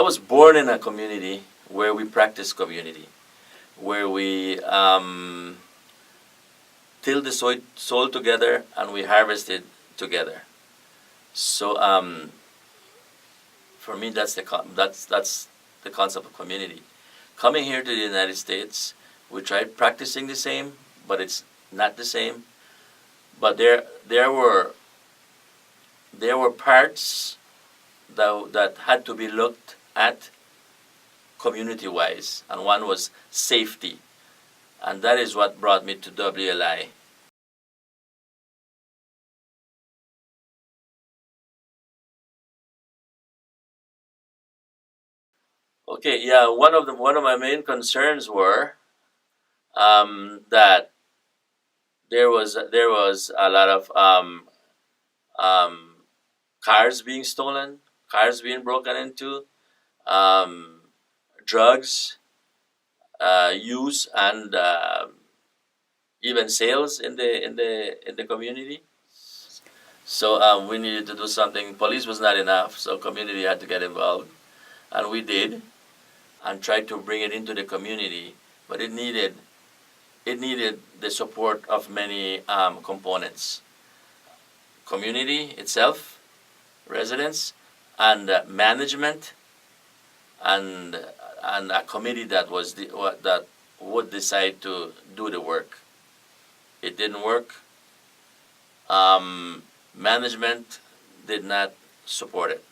was born in a community where we practice community, where we till the soil together and we harvest it together. So for me, that's the concept of community. Coming here to the United States, we tried practicing the same, but it's not the same. But there were parts that had to be looked at community-wise, and one was safety, and that is what brought me to WLI. Okay, yeah, one of my main concerns were that there was a lot of um, cars being stolen, cars being broken into, um, drugs use, and even sales in the community. So we needed to do something. Police was not enough, so community had to get involved, and we did, and tried to bring it into the community. But it needed the support of many components: community itself, residents, and management, and a committee that that would decide to do the work. It didn't work. Management did not support it.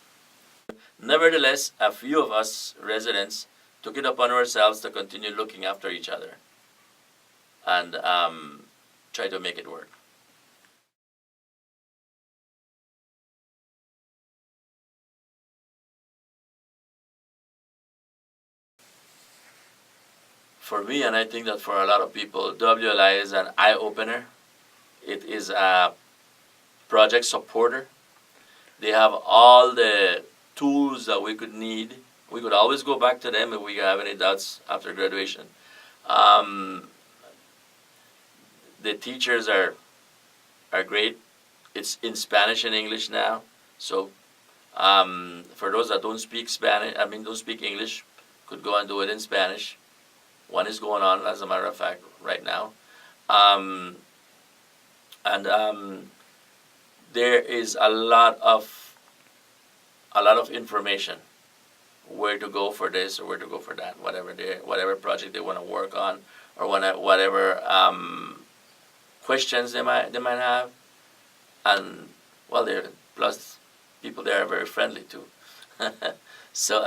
Nevertheless, a few of us residents took it upon ourselves to continue looking after each other and try to make it work. For me, and I think that for a lot of people, WLI is an eye-opener. It is a project supporter. They have all the tools that we could need. We could always go back to them if we have any doubts after graduation. The teachers are great. It's in Spanish and English now. So for those that don't speak Spanish, don't speak English, could go and do it in Spanish. One is going on, as a matter of fact, right now. And there is a lot of information, where to go for this or where to go for that, whatever project they want to work on, or whatever questions they might have. And well, plus people there are very friendly too. So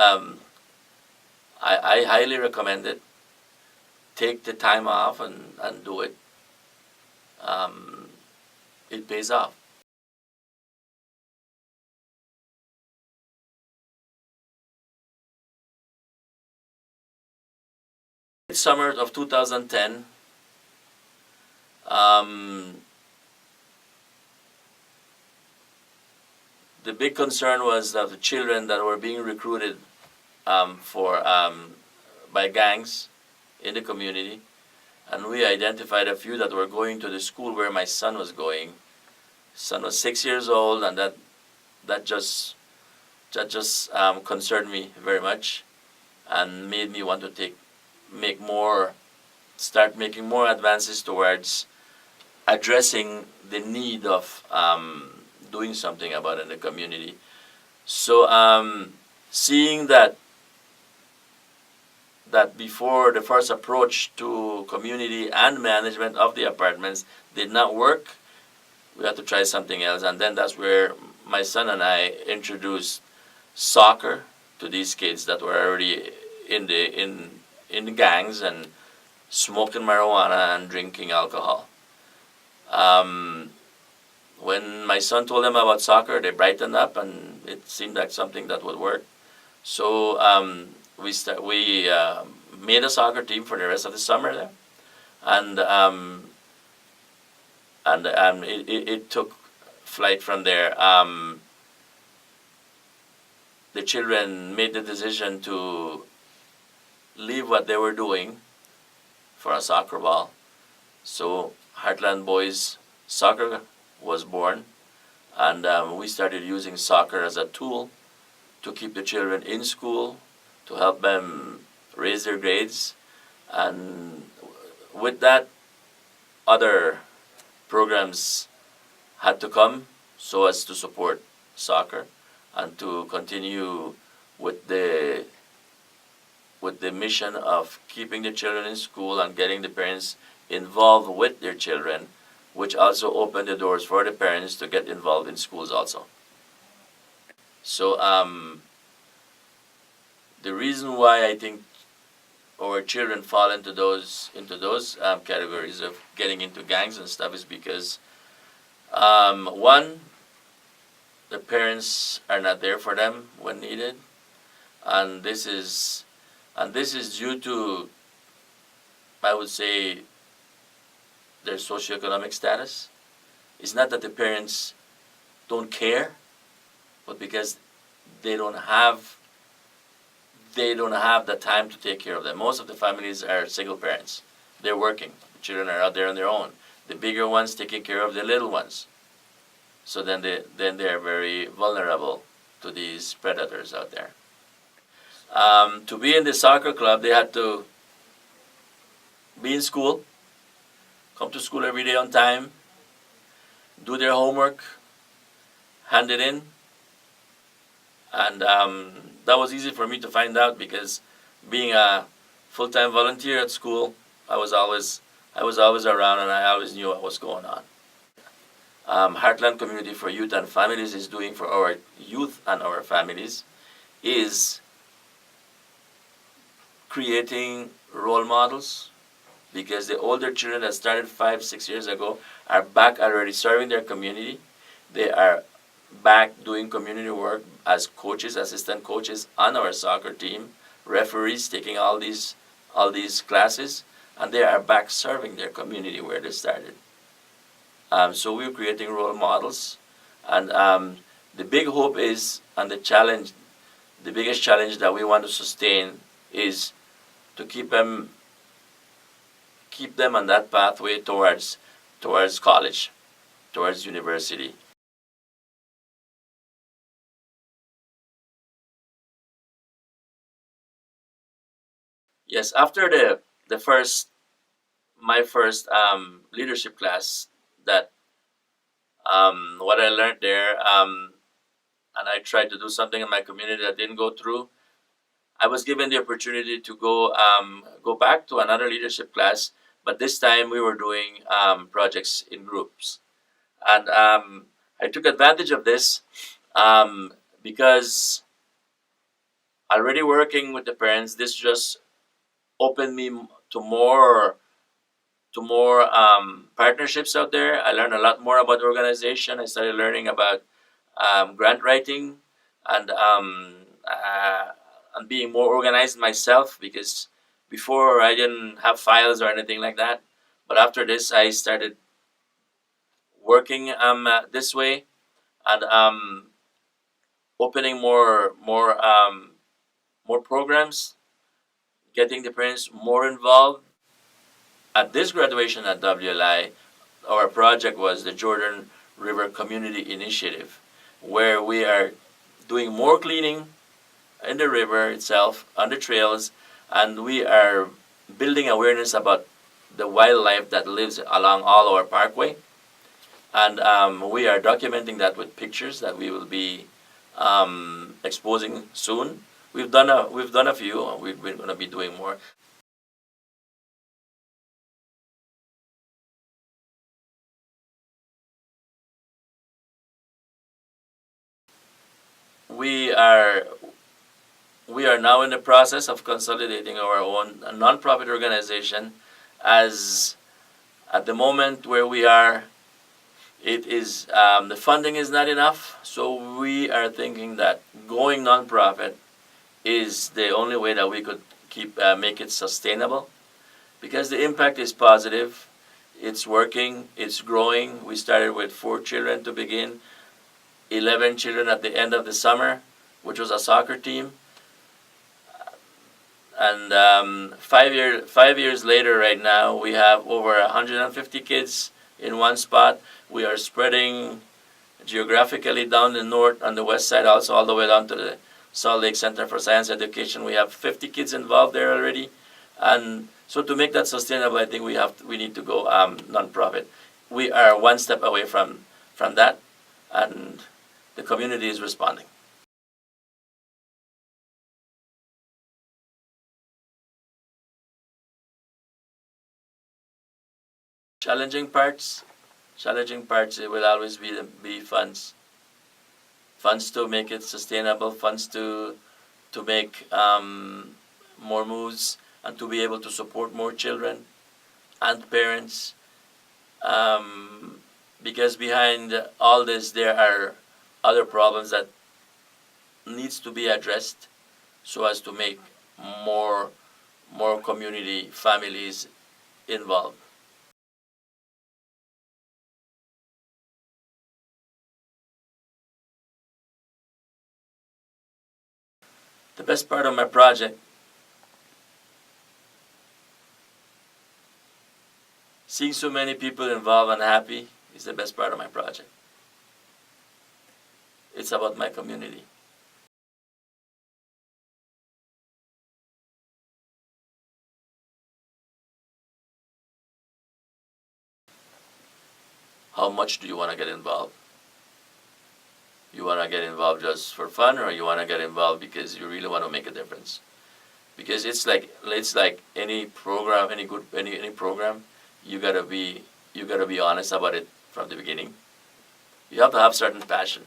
I highly recommend it. Take the time off and do it. It pays off. Summer of 2010, the big concern was that the children that were being recruited by gangs in the community, and we identified a few that were going to the school where my son was going. Son was 6 years old, and that just concerned me very much, and made me want to start making more advances towards addressing the need of doing something about it in the community. So seeing that before the first approach to community and management of the apartments did not work, we had to try something else. And then that's where my son and I introduced soccer to these kids that were already in the gangs and smoking marijuana and drinking alcohol. When my son told them about soccer, they brightened up, and it seemed like something that would work. So we made a soccer team for the rest of the summer there, and it took flight from there. The children made the decision to leave what they were doing for a soccer ball. So Heartland Boys Soccer was born, and we started using soccer as a tool to keep the children in school to help them raise their grades. And with that, other programs had to come so as to support soccer and to continue with the mission of keeping the children in school and getting the parents involved with their children, which also opened the doors for the parents to get involved in schools also. So the reason why I think our children fall into those categories of getting into gangs and stuff is because one, the parents are not there for them when needed, and this is due to, I would say, their socioeconomic status. It's not that the parents don't care, but because they don't have the time to take care of them. Most of the families are single parents. They're working. The children are out there on their own. The bigger ones taking care of the little ones. So then they are very vulnerable to these predators out there. To be in the soccer club, they had to be in school, come to school every day on time, do their homework, hand it in, and that was easy for me to find out because being a full-time volunteer at school, I was always around and I always knew what was going on. Heartland Community for Youth and Families is doing for our youth and our families is creating role models, because the older children that started 5-6 years ago are back already serving their community. They are back doing community work as coaches, assistant coaches on our soccer team, referees taking all these classes, and they are back serving their community where they started. So we're creating role models, and the big hope is, and the biggest challenge that we want to sustain is to keep them on that pathway towards college, towards university. Yes, after the first my first leadership class, that what I learned there, and I tried to do something in my community that didn't go through. I was given the opportunity to go back to another leadership class, but this time we were doing projects in groups, and I took advantage of this because already working with the parents, this just opened me to more partnerships out there. I learned a lot more about organization. I started learning about grant writing and and being more organized myself, because before I didn't have files or anything like that. But after this, I started working this way and opening more programs, getting the parents more involved. At this graduation at WLI, our project was the Jordan River Community Initiative, where we are doing more cleaning in the river itself, on the trails, and we are building awareness about the wildlife that lives along all our parkway. And we are documenting that with pictures that we will be exposing soon. We've done a few, and we're going to be doing more. We are we are now in the process of consolidating our own nonprofit organization, as at the moment where we are, it is the funding is not enough. So we are thinking that going nonprofit is the only way that we could make it sustainable, because the impact is positive. It's working. It's growing. We started with 4 children to begin, 11 children at the end of the summer, which was a soccer team. And 5 years later, right now, we have over 150 kids in one spot. We are spreading geographically down the north and the west side, also all the way down to Salt Lake Center for Science Education. We have 50 kids involved there already, and so to make that sustainable, I think we need to go nonprofit. We are one step away from that, and the community is responding. Challenging parts, it will always be funds to make it sustainable, funds to make more moves, and to be able to support more children and parents. Because behind all this, there are other problems that needs to be addressed, so as to make more community families involved. The best part of my project, seeing so many people involved and happy, is the best part of my project. It's about my community. How much do you want to get involved? You want to get involved just for fun, or you want to get involved because you really want to make a difference? Because it's like any program, any program, you gotta be honest about it from the beginning. You have to have certain passion.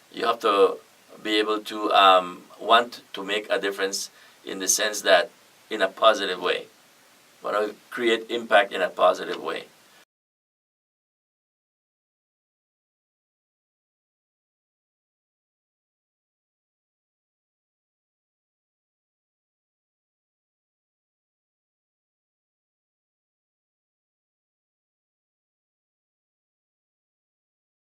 You have to be able to want to make a difference, in the sense that, in a positive way, want to create impact in a positive way.